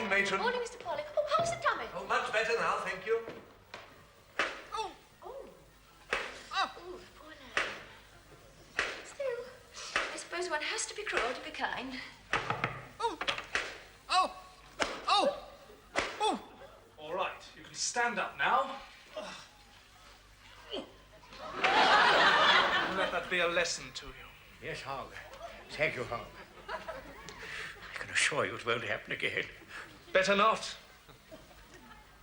morning, matron. Morning, Mr. Polly. Oh, how's the tummy? Oh, much better now, thank you. Oh. Oh. Oh, poor lad. Still, I suppose one has to be cruel to be kind. Oh. Oh. Oh. Oh. All right, you can stand up now. Let that be a lesson to you. Yes, Hogg. Thank you, Hogg. I can assure you it won't happen again. Better not.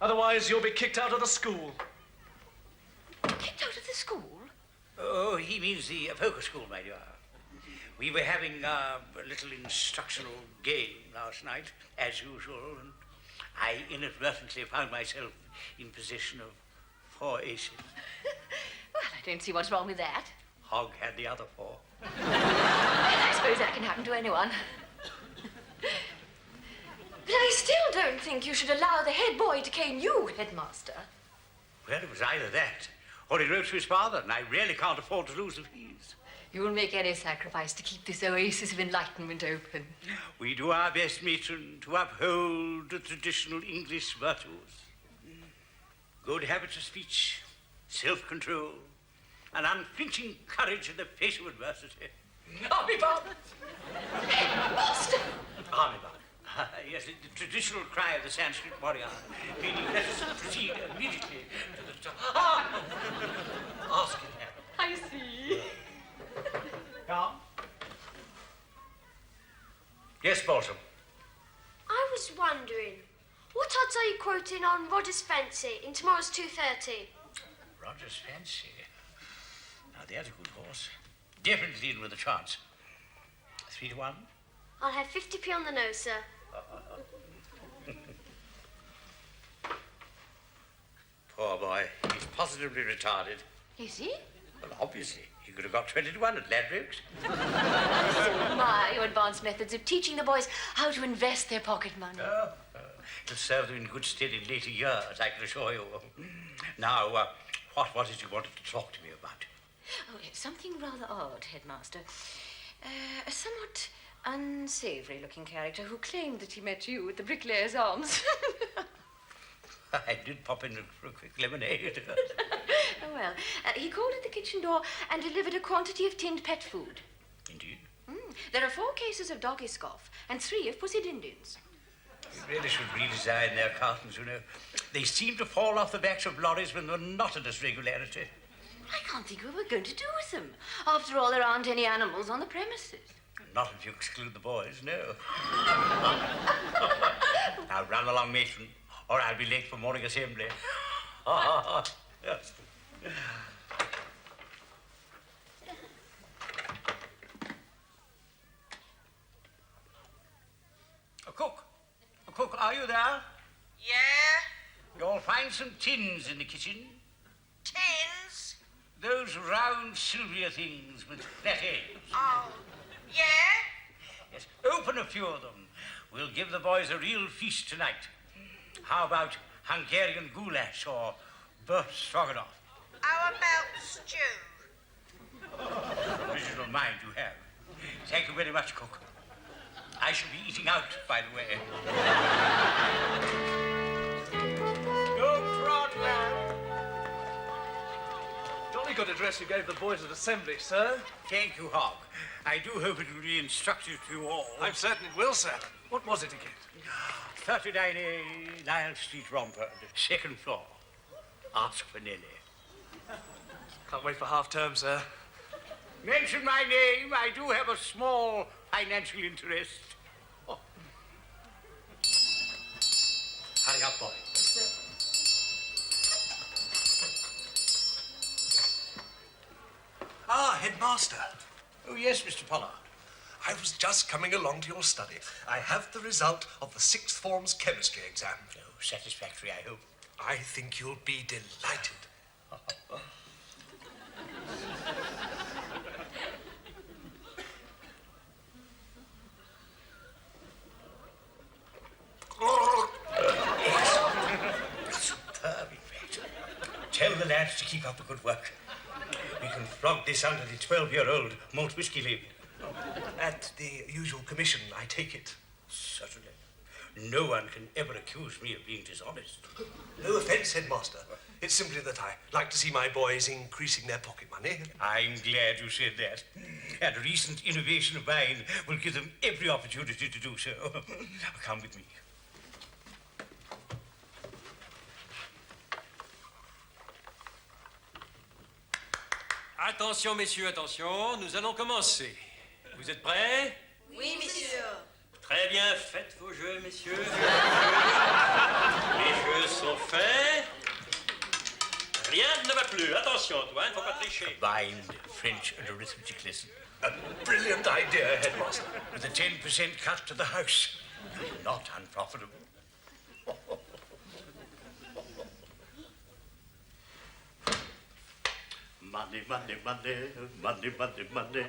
Otherwise, you'll be kicked out of the school. Kicked out of the school? Oh, he means the poker school, my dear. We were having a little instructional game last night, as usual, and I inadvertently found myself in possession of 4 aces. Well, I don't see what's wrong with that. Hogg had the other 4. I suppose that can happen to anyone. But I still don't think you should allow the head boy to cane you, headmaster. Well, it was either that, or he wrote to his father, and I really can't afford to lose the fees. You'll make any sacrifice to keep this oasis of enlightenment open. We do our best, matron, to uphold the traditional English virtues. Good habits of speech, self-control, and unflinching courage in the face of adversity. Army Bob! Headmaster! Army Bob. Yes, the traditional cry of the Sanskrit warrior, meaning let us proceed immediately to the... Ask it, Harry. I see. Come. Yes, Balsam. I was wondering, what odds are you quoting on Roger's Fancy in tomorrow's 2:30? Roger's Fancy. Now, there's a good horse. Definitely in with a chance. 3 to 1. I'll have 50p on the nose, sir. Poor boy. He's positively retarded. Is he? Well, obviously. He could have got 20 to 1 at Ladbrokes. So my, your advanced methods of teaching the boys how to invest their pocket money. It'll serve them in good stead in later years, I can assure you. Now, what is it you wanted to talk to me about? Oh, it's something rather odd, headmaster. A somewhat unsavoury-looking character who claimed that he met you at the Bricklayer's Arms. I did pop in for a quick lemonade. Oh, well, he called at the kitchen door and delivered a quantity of tinned pet food. Indeed. There are 4 cases of doggy scoff and 3 of pussy din-dins. You really should redesign their cartons, you know. They seem to fall off the backs of lorries with monotonous regularity. I can't think what we're going to do with them. After all, there aren't any animals on the premises. Not if you exclude the boys, no. Now run along, matron, or I'll be late for morning assembly. Yes. A cook, are you there? Yeah? You'll find some tins in the kitchen. Tins? Those round silver things with flat ends. Oh, yeah? Yes, open a few of them. We'll give the boys a real feast tonight. How about Hungarian goulash or burnt stroganoff? How about stew? Original mind you have. Thank you very much, cook. I shall be eating out, by the way. Good trot, lad. Jolly good address you gave the boys at assembly, sir. Thank you, Hogg. I do hope it will be instructive to you all. I'm certain it will, sir. What was it again? 39A Niles Street, Romford, 2nd floor. Ask for Nellie. Can't wait for half term, sir. Mention my name. I do have a small financial interest. Oh. Hurry up, boy. Ah, headmaster. Oh, yes, Mr. Pollard. I was just coming along to your study. I have the result of the 6th form's chemistry exam. Oh, satisfactory, I hope. I think you'll be delighted. Superb, in fact. Tell the lads to keep up the good work. We can flog this under the 12-year-old malt whiskey lid. At the usual commission, I take it. Certainly. No one can ever accuse me of being dishonest. No offence, Headmaster. It's simply that I like to see my boys increasing their pocket money. I'm glad you said that. And a recent innovation of mine will give them every opportunity to do so. Come with me. Attention, messieurs, attention, nous allons commencer. Vous êtes prêts? Oui, monsieur. Très bien, faites vos jeux, messieurs. Les jeux sont faits. Rien ne va plus. Attention, toi, il ne faut pas tricher. Combined French and arithmetic lesson. A brilliant idea, Headmaster. With a 10% cut to the house. Not unprofitable. Money, money, money, money, money, money.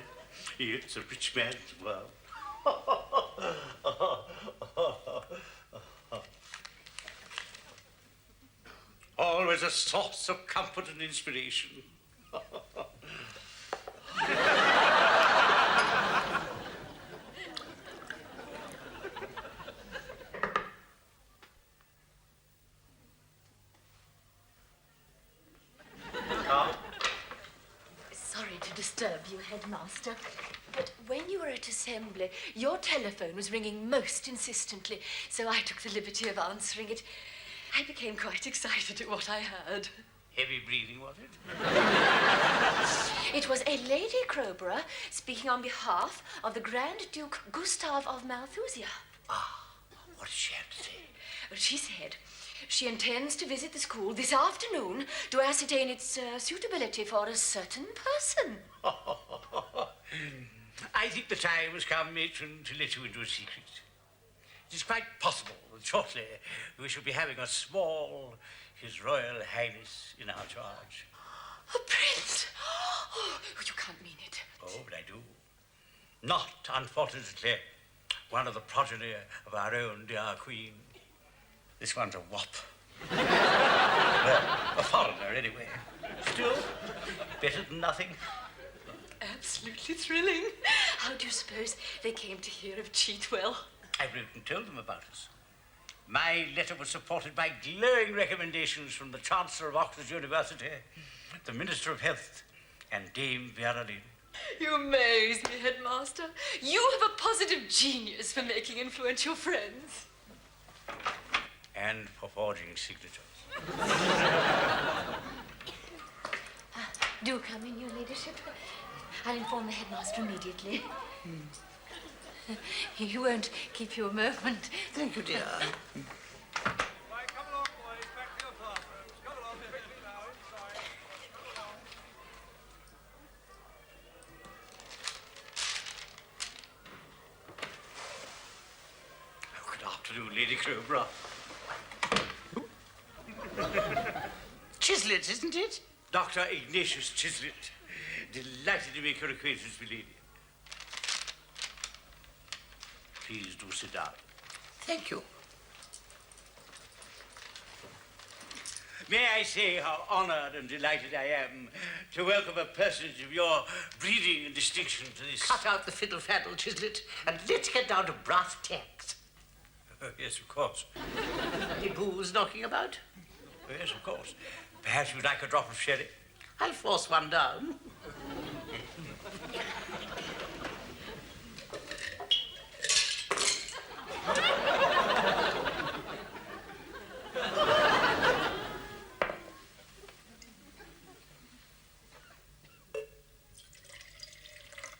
It's a rich man's world. Always a source of comfort and inspiration. Sorry to disturb you, Headmaster, but when you were at assembly, your telephone was ringing most insistently, so I took the liberty of answering it. I became quite excited at what I heard. Heavy breathing, was it? It was a Lady Crowborough speaking on behalf of the Grand Duke Gustav of Malthusia. What did she have to say? She said she intends to visit the school this afternoon to ascertain its suitability for a certain person. I think the time has come, matron, to let you into a secret. It is quite possible that shortly we shall be having a small His Royal Highness in our charge. A prince? Oh, you can't mean it. Oh, but I do. Not, unfortunately, one of the progeny of our own dear Queen. This one's a wop. Well, a foreigner, anyway. Still, better than nothing. Absolutely thrilling. How do you suppose they came to hear of Cheatwell? I wrote and told them about us. My letter was supported by glowing recommendations from the Chancellor of Oxford University, the Minister of Health, and Dame Vera Lynn. You amaze me, Headmaster. You have a positive genius for making influential friends. And for forging signatures. Do come in, Your Ladyship. I'll inform the Headmaster immediately. He won't keep you a moment. Thank you, dear. Right, come along, boys. Back to your classrooms. Come along, quickly now, inside. Come along. Oh, good afternoon, Lady Crowborough. Chislett, isn't it? Dr. Ignatius Chislett. Delighted to make your acquaintance, milady. Please do sit down. Thank you. May I say how honored and delighted I am to welcome a personage of your breeding and distinction to this... Cut out the fiddle-faddle, Chislett, and let's get down to brass tacks. Yes, of course. Any booze knocking about? Yes, of course. Perhaps you'd like a drop of sherry? I'll force one down.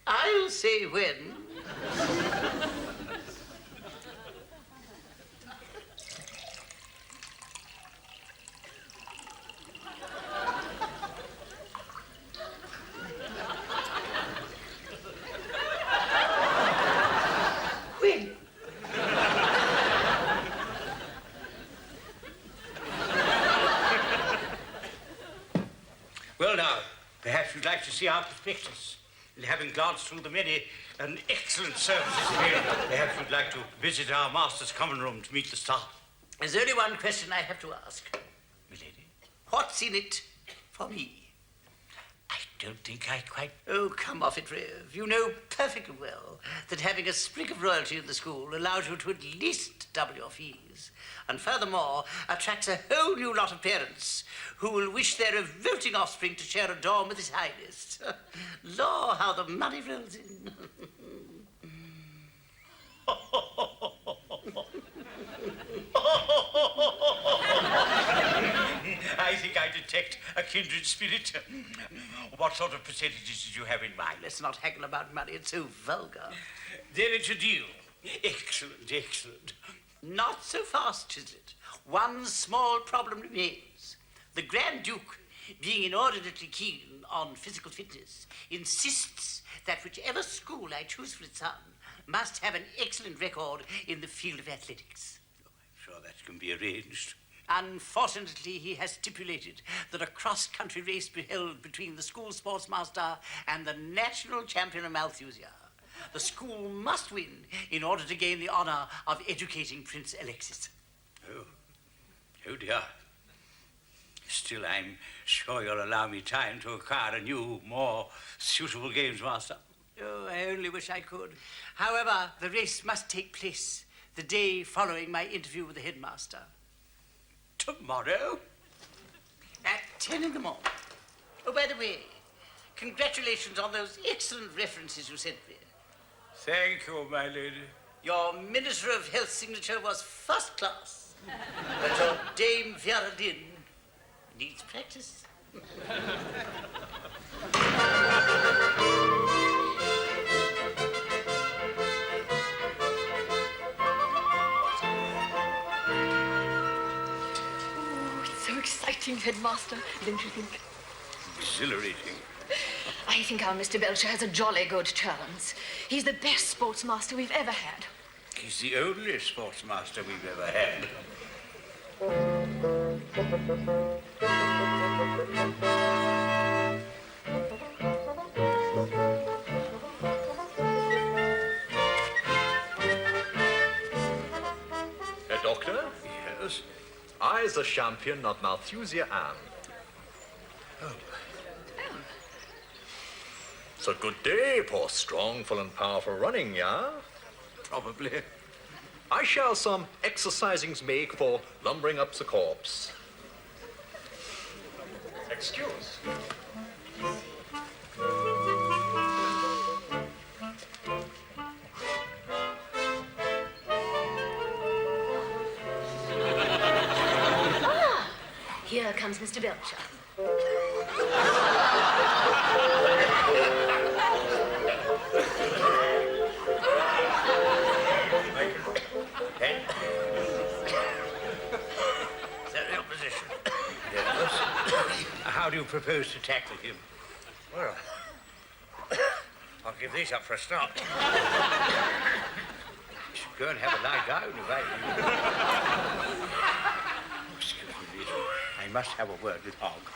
I'll say when. When? Well, now, perhaps you'd like to see our prospectus. And having glanced through the many and excellent services here, perhaps you'd like to visit our master's common room to meet the staff. There's only one question I have to ask. Milady? What's in it for me? I don't think I quite... Oh, come off it, Rev. You know perfectly well that having a sprig of royalty in the school allows you to at least double your fees. And furthermore, attracts a whole new lot of parents who will wish their revolting offspring to share a dorm with His Highness. Law, how the money rolls in. I think I detect a kindred spirit. What sort of percentages did you have in mind? Let's not haggle about money. It's so vulgar. Then it's a deal. Excellent, excellent. Not so fast, Chislet. One small problem remains. The Grand Duke, being inordinately keen on physical fitness, insists that whichever school I choose for its son must have an excellent record in the field of athletics. I'm sure that can be arranged. Unfortunately, he has stipulated that a cross-country race be held between the school sportsmaster and the national champion of Malthusia. The school must win in order to gain the honor of educating Prince Alexis. Oh dear. Still, I'm sure you'll allow me time to acquire a new, more suitable games master. Oh, I only wish I could. However, the race must take place the day following my interview with the headmaster. Tomorrow? At 10 in the morning. Oh, by the way, congratulations on those excellent references you sent me. Thank you, my lady. Your Minister of Health signature was first class. But your Dame Vera Lynn needs practice. So exciting, Headmaster, don't you think? Exhilarating. I think our Mr. Belcher has a jolly good chance. He's the best sportsmaster we've ever had. He's the only sportsmaster we've ever had. Doctor? Yes? I, the champion of Malthusia, am. So good day, poor strong, full and powerful running, yeah? Probably. I shall some exercisings make for lumbering up the corpse. Excuse. Here comes Mr. Belcher. Is that your position? Yes. How do you propose to tackle him? Well, I'll give these up for a start. Should go and have a lie down if I were you. Excuse me, Lisa. I must have a word with Hogg.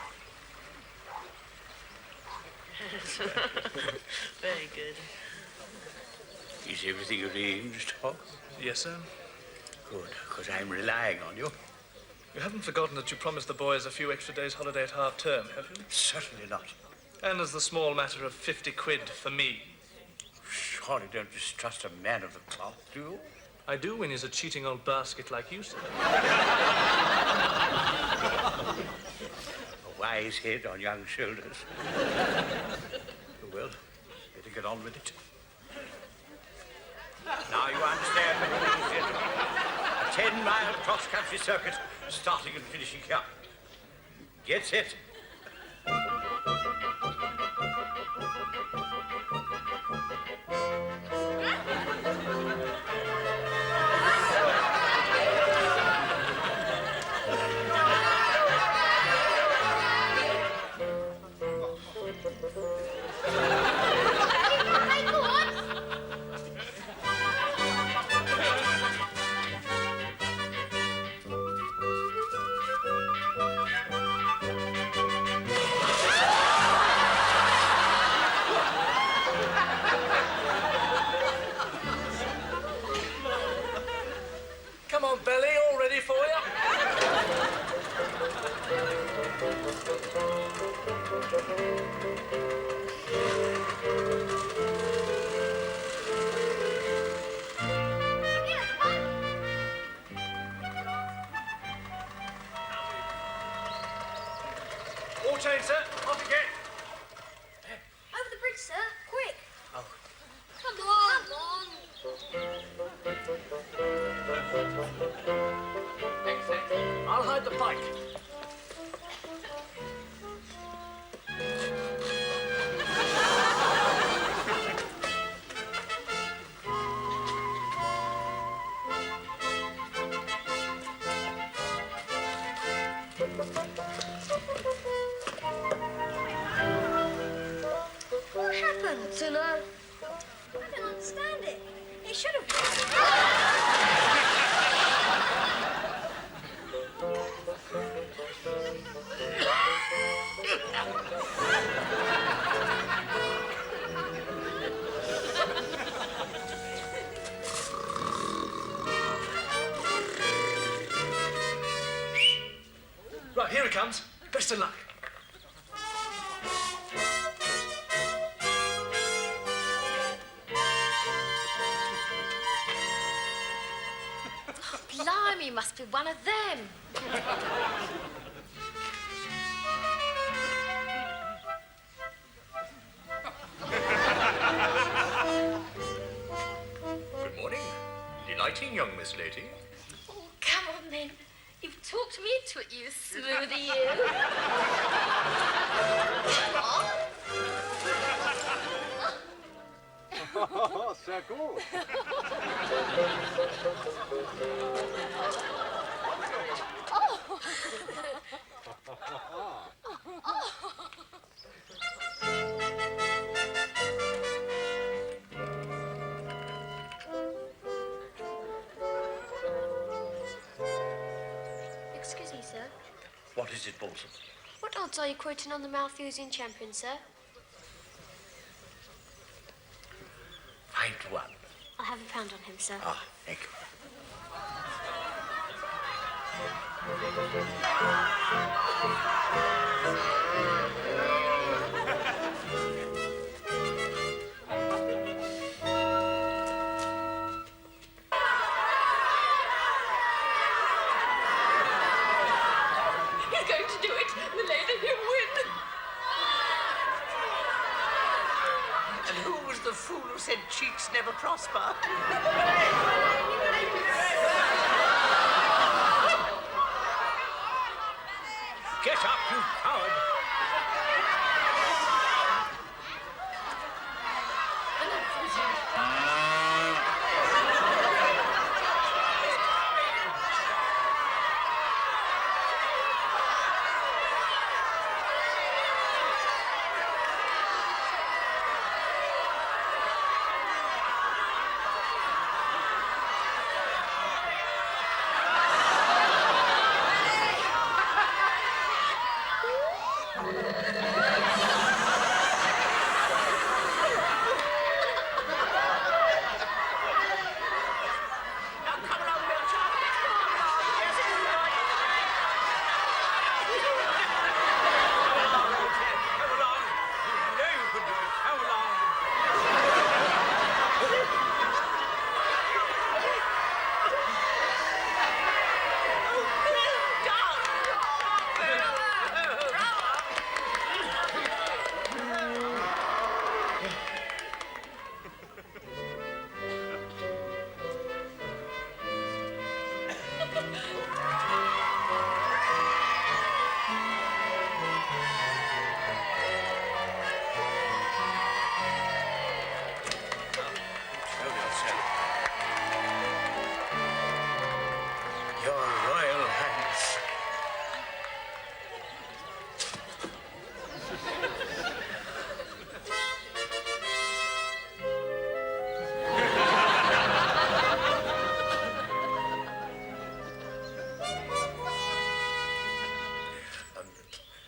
Very good. Is everything arranged, Hogg? Yes, sir. Good, because I'm relying on you. You haven't forgotten that you promised the boys a few extra days' holiday at half term, have you? Certainly not. And as the small matter of 50 quid for me. Surely don't distrust a man of the cloth, do you? I do when he's a cheating old basket like you, sir. A wise head on young shoulders. Well, better get on with it. Now you understand, ladies and gentlemen. A 10-mile cross-country circuit, starting and finishing here. Get set. change, sir. Off you get. Over the bridge, sir. Quick. Oh. Come on. I'll hide the pike. What happened? Dunno. I don't understand it. It should have. Right, here he comes. Best of luck. Blimey, must be one of them. Good morning. Delighting young Miss Lady. Oh, come on then. You've talked me into it, you smoothie, you. C'est cool. Excuse me, sir. What is it, Bolton? What odds are you quoting on the Malthusian champion, sir? 5-1. I'll have £1 on him, sir. Ah, thank you. He's going to do it. The later he'll win. And who was the fool who said cheats never prosper? Get up, you coward! Your Royal Highness.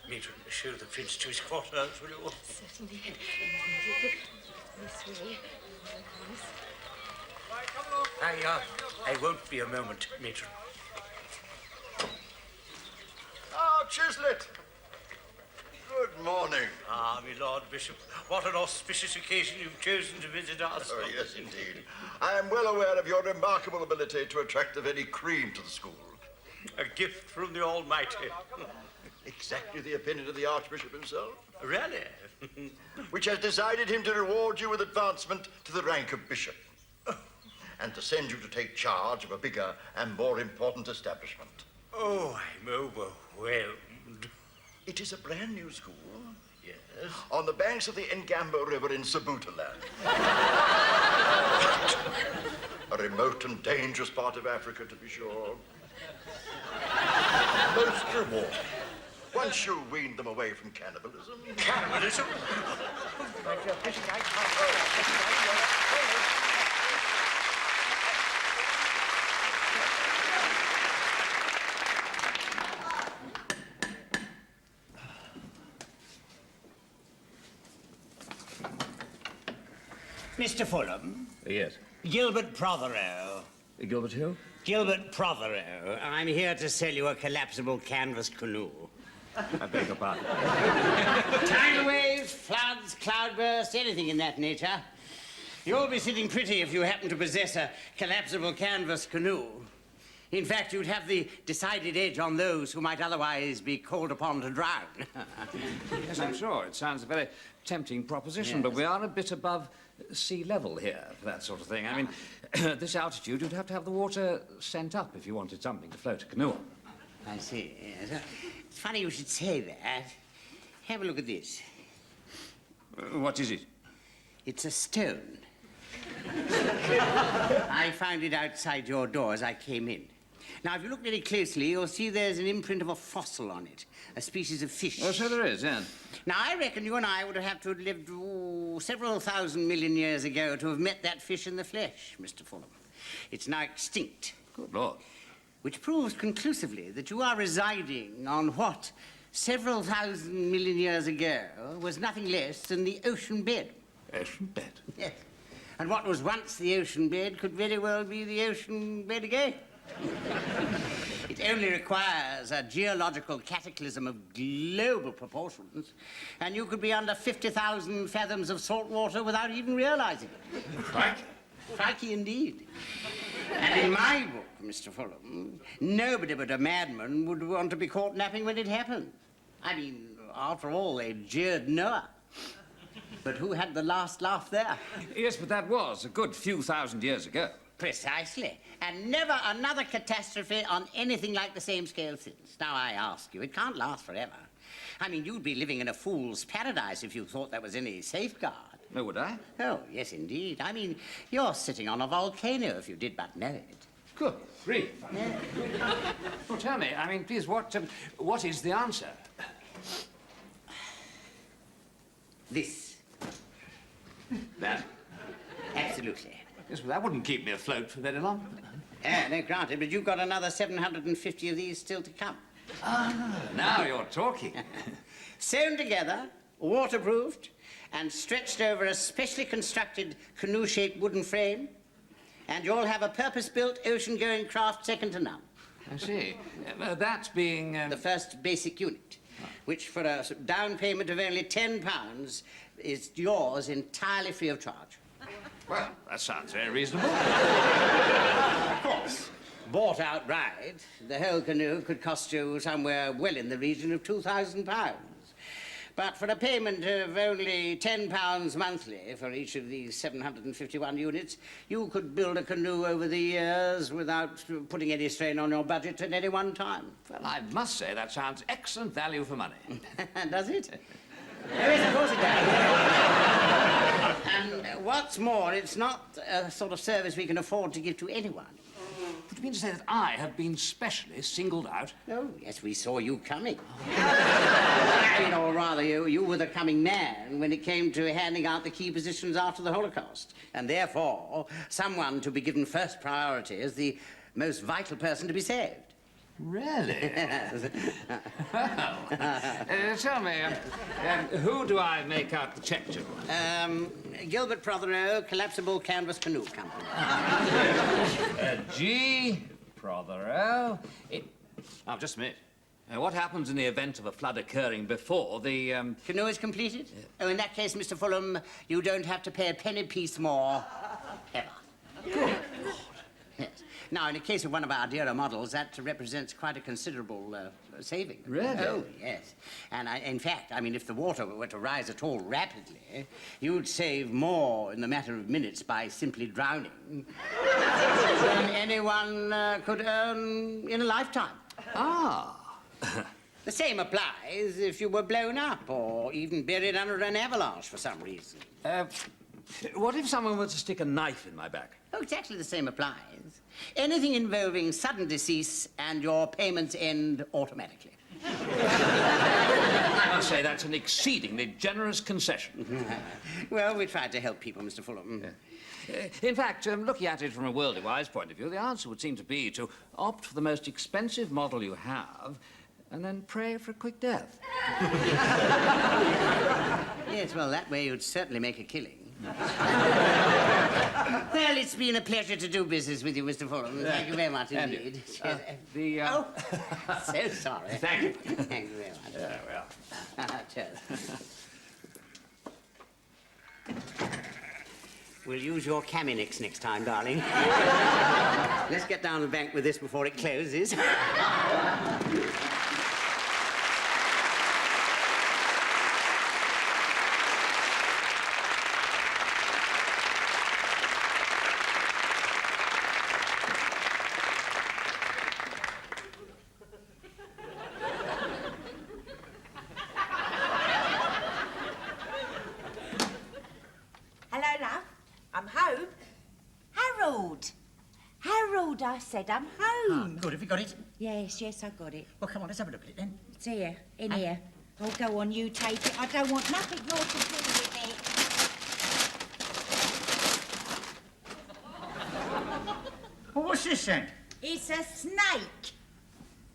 Matron, show the Prince to his quarters, will you? Certainly. This way. Right, come along. I won't be a moment, Matron. Ah, Chislett. Good morning. Ah, my Lord Bishop, what an auspicious occasion you've chosen to visit us. Oh, yes, indeed. I am well aware of your remarkable ability to attract the very cream to the school. A gift from the Almighty. Exactly the opinion of the Archbishop himself. Really? Which has decided him to reward you with advancement to the rank of bishop. And to send you to take charge of a bigger and more important establishment. Oh, I'm overwhelmed. It is a brand new school. Yes. On the banks of the Ngambo River in Sabutaland. A remote and dangerous part of Africa, to be sure. Most rewarding. Once you wean them away from cannibalism. Cannibalism? Mr. Fulham, Yes. Gilbert Prothero. Gilbert who? Gilbert Prothero. I'm here to sell you a collapsible canvas canoe. I beg your pardon. Tidal waves, floods, cloudbursts, anything in that nature. You'll be sitting pretty if you happen to possess a collapsible canvas canoe. In fact, you'd have the decided edge on those who might otherwise be called upon to drown. Yes, I'm sure. It sounds a very tempting proposition, Yes. but we are a bit above sea level here for that sort of thing. I mean, at this altitude, you'd have to have the water sent up if you wanted something to float a canoe on. I see. Yes. It's funny you should say that. Have a look at this. What is it? It's a stone. I found it outside your door as I came in. Now, if you look very closely, you'll see there's an imprint of a fossil on it, a species of fish. Oh, so there is, yeah. Now, I reckon you and I would have had to have lived several thousand million years ago to have met that fish in the flesh, Mr. Fulham. It's now extinct. Good Lord. Which proves conclusively that you are residing on what, several thousand million years ago, was nothing less than the ocean bed. Ocean bed? Yes. And what was once the ocean bed could very well be the ocean bed again. It only requires a geological cataclysm of global proportions, and you could be under 50,000 fathoms of salt water without even realizing it. Crikey. Crikey indeed. And in my book, Mr. Fulham, nobody but a madman would want to be caught napping when it happened. I mean, after all, they jeered Noah. But who had the last laugh there? Yes, but that was a good few thousand years ago. Precisely. And never another catastrophe on anything like the same scale since. Now, I ask you, it can't last forever. I mean, you'd be living in a fool's paradise if you thought there was any safeguard. No, would I? Oh, yes, indeed. I mean, you're sitting on a volcano if you did but know it. Good grief. Well, tell me, I mean, please, what is the answer? This. That? Absolutely. Yes, but that wouldn't keep me afloat for very long. No, granted, but you've got another 750 of these still to come. Now you're talking. Sewn together, waterproofed, and stretched over a specially constructed canoe-shaped wooden frame, and you'll have a purpose-built ocean-going craft second to none. I see. That being... The first basic unit, which for a down payment of only £10 is yours entirely free of charge. Well, that sounds very reasonable. Of course. Bought outright, the whole canoe could cost you somewhere well in the region of £2,000. But for a payment of only £10 monthly for each of these 751 units, you could build a canoe over the years without putting any strain on your budget at any one time. Well, I must say that sounds excellent value for money. Does it? Yes, of course it does. And what's more, it's not a sort of service we can afford to give to anyone. But you mean to say that I have been specially singled out? Oh, yes, we saw you coming. I mean, or rather, you were the coming man when it came to handing out the key positions after the Holocaust. And therefore, someone to be given first priority as the most vital person to be saved. Really? Well, tell me, who do I make out the check to? Gilbert Prothero, Collapsible Canvas Canoe Company. G. Prothero. Now, just a minute. What happens in the event of a flood occurring before the, Canoe is completed? Oh, in that case, Mr. Fulham, you don't have to pay a penny piece more, ever. Good. Yes. Now, in the case of one of our dearer models, that represents quite a considerable saving. Really? Oh, yes. And in fact, I mean, if the water were to rise at all rapidly, you'd save more in the matter of minutes by simply drowning than anyone could earn in a lifetime. Ah. The same applies if you were blown up or even buried under an avalanche for some reason. What if someone were to stick a knife in my back? Oh, exactly the same applies. Anything involving sudden decease and your payments end automatically. I must say that's an exceedingly generous concession. Well, we tried to help people, Mr. Fulham. In fact, looking at it from a worldly-wise point of view, the answer would seem to be to opt for the most expensive model you have and then pray for a quick death. Yes, well, that way you'd certainly make a killing. Well, it's been a pleasure to do business with you, Mr. Fulham. Thank you very much indeed. Oh, So sorry. thank you. Thank you very much. Well. Cheers. We'll use your Caminix next time, darling. Let's get down the bank with this before it closes. Hello, love. I'm home. Harold. Harold, I said I'm home. Good, have you got it? Yes, I got it. Well, come on, let's have a look at it then. It's here, in here. Oh, go on, you take it. I don't want nothing more to do with it. Well, what's this then? It's a snake.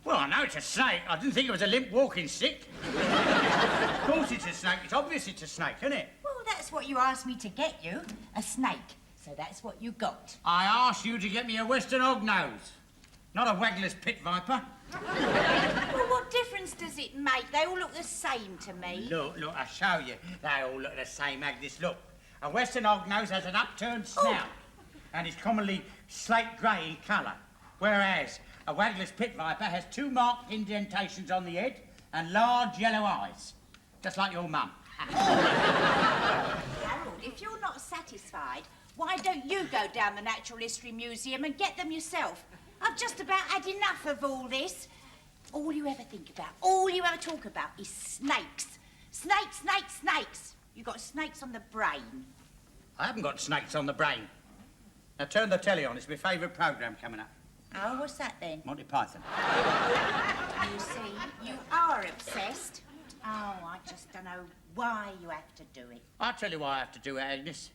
Well, I know it's a snake. I didn't think it was a limp walking stick. Of course it's a snake. It's obvious it's a snake, isn't it? Well, that's what you asked me to get you, a snake. So that's what you got. I asked you to get me a Western hognose, not a Waggler's pit viper. Well, what difference does it make? They all look the same to me. Look, I show you. They all look the same, Agnes. Look, a Western hognose has an upturned snout and is commonly slate grey in colour, whereas a Waggler's pit viper has 2 marked indentations on the head and large yellow eyes, just like your mum. Harold, if you're not satisfied, why don't you go down the Natural History Museum and get them yourself? I've just about had enough of all this. All you ever think about, all you ever talk about is snakes. Snakes, snakes, snakes. You got snakes on the brain. I haven't got snakes on the brain. Now turn the telly on. It's my favourite programme coming up. Oh, what's that then? Monty Python. You see, you are obsessed. Oh, I just don't know why you have to do it. I'll tell you why I have to do it, Agnes.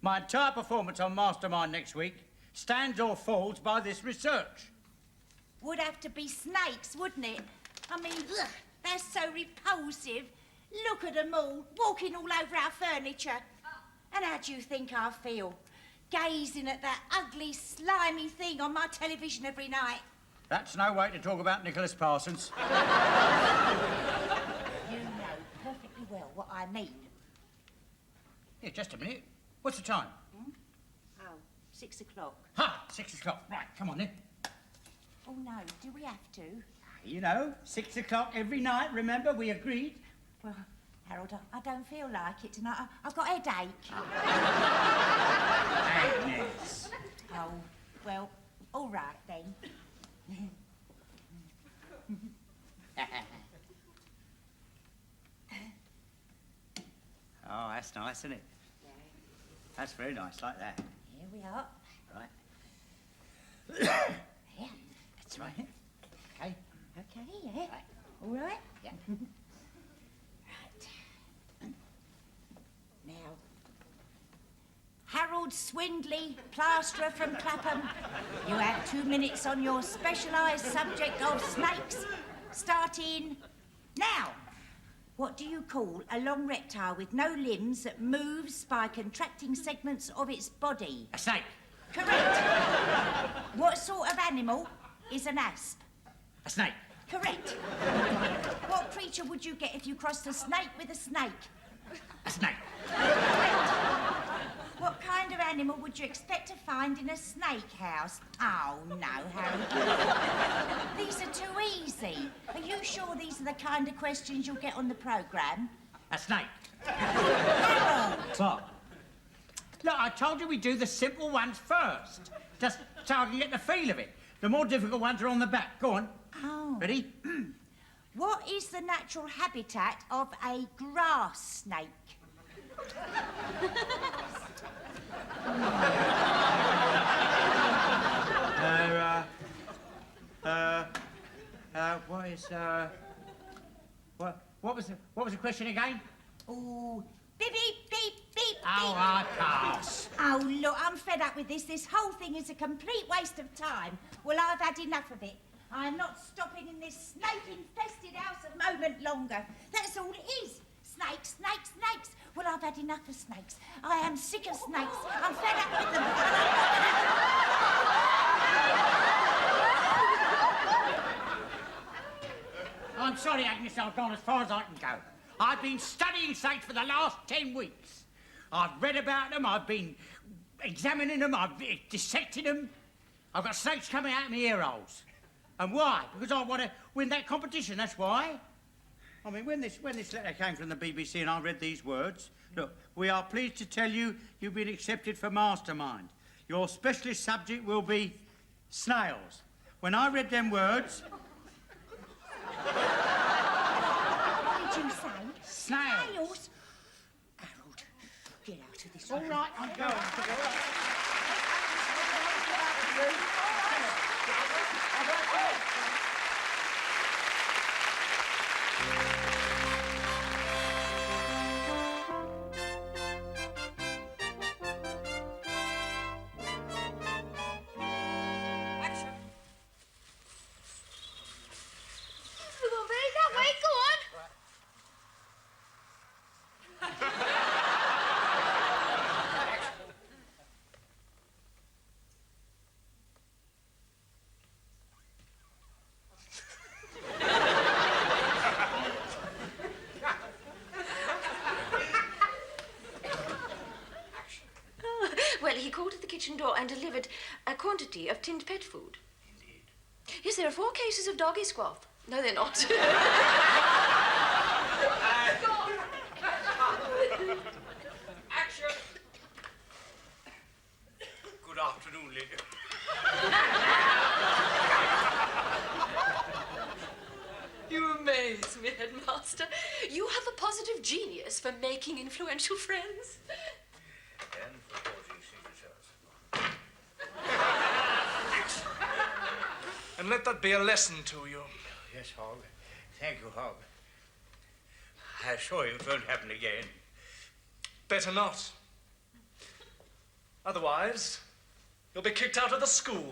My entire performance on Mastermind next week stands or falls by this research. Would have to be snakes, wouldn't it? I mean, ugh, they're so repulsive. Look at them all, walking all over our furniture. And how do you think I feel? Gazing at that ugly, slimy thing on my television every night. That's no way to talk about Nicholas Parsons. You know perfectly well what I mean. Yeah, just a minute. What's the time? Oh, 6 o'clock. Ha! 6 o'clock. Right, come on then. Oh, no, do we have to? You know, 6 o'clock every night, remember? We agreed. Well, Harold, I don't feel like it tonight. I've got a headache. Agnes. Oh, well, all right then. Oh, that's nice, isn't it? That's very nice, like that. Here we are. Right. Yeah. That's right. Okay. Okay, yeah. Right. All right? Yeah. Right. Now, Harold Swindley, plasterer from Clapham, you have 2 minutes on your specialised subject of snakes, starting now. What do you call a long reptile with no limbs that moves by contracting segments of its body? A snake. Correct. What sort of animal is an asp? A snake. Correct. What creature would you get if you crossed a snake with a snake? A snake. Correct. What kind of animal would you expect to find in a snake house? Oh, no, Harry. These are too easy. Are you sure these are the kind of questions you'll get on the programme? A snake. Harold! What? Look, I told you we do the simple ones first, just so I can get the feel of it. The more difficult ones are on the back. Go on. Oh. Ready? What is the natural habitat of a grass snake? What was the question again? Oh, beep, beep, beep, beep. Oh, I pass. Oh, look, I'm fed up with this. This whole thing is a complete waste of time. Well, I've had enough of it. I am not stopping in this snake-infested house a moment longer. That's all it is. Snakes, snakes, snakes. Well, I've had enough of snakes. I am sick of snakes. I'm fed up with them. I'm sorry, Agnes, I've gone as far as I can go. I've been studying snakes for the last 10 weeks. I've read about them, I've been examining them, I've dissected them. I've got snakes coming out of my ear holes. And why? Because I want to win that competition, that's why. I mean, when this letter came from the BBC and I read these words, look, we are pleased to tell you you've been accepted for Mastermind. Your specialist subject will be snails. When I read them words... What did you say? Snails. Snails? Harold, get out of this. All right, I'm going. Well, he called at the kitchen door and delivered a quantity of tinned pet food. Indeed. Yes, there are 4 cases of doggy squab. No, they're not. Action! Good afternoon, lady. You amaze me, Headmaster. You have a positive genius for making influential friends. And for causing signatures. And let that be a lesson to you. Yes, Hogg. Thank you, Hogg. I assure you it won't happen again. Better not. Otherwise, you'll be kicked out of the school.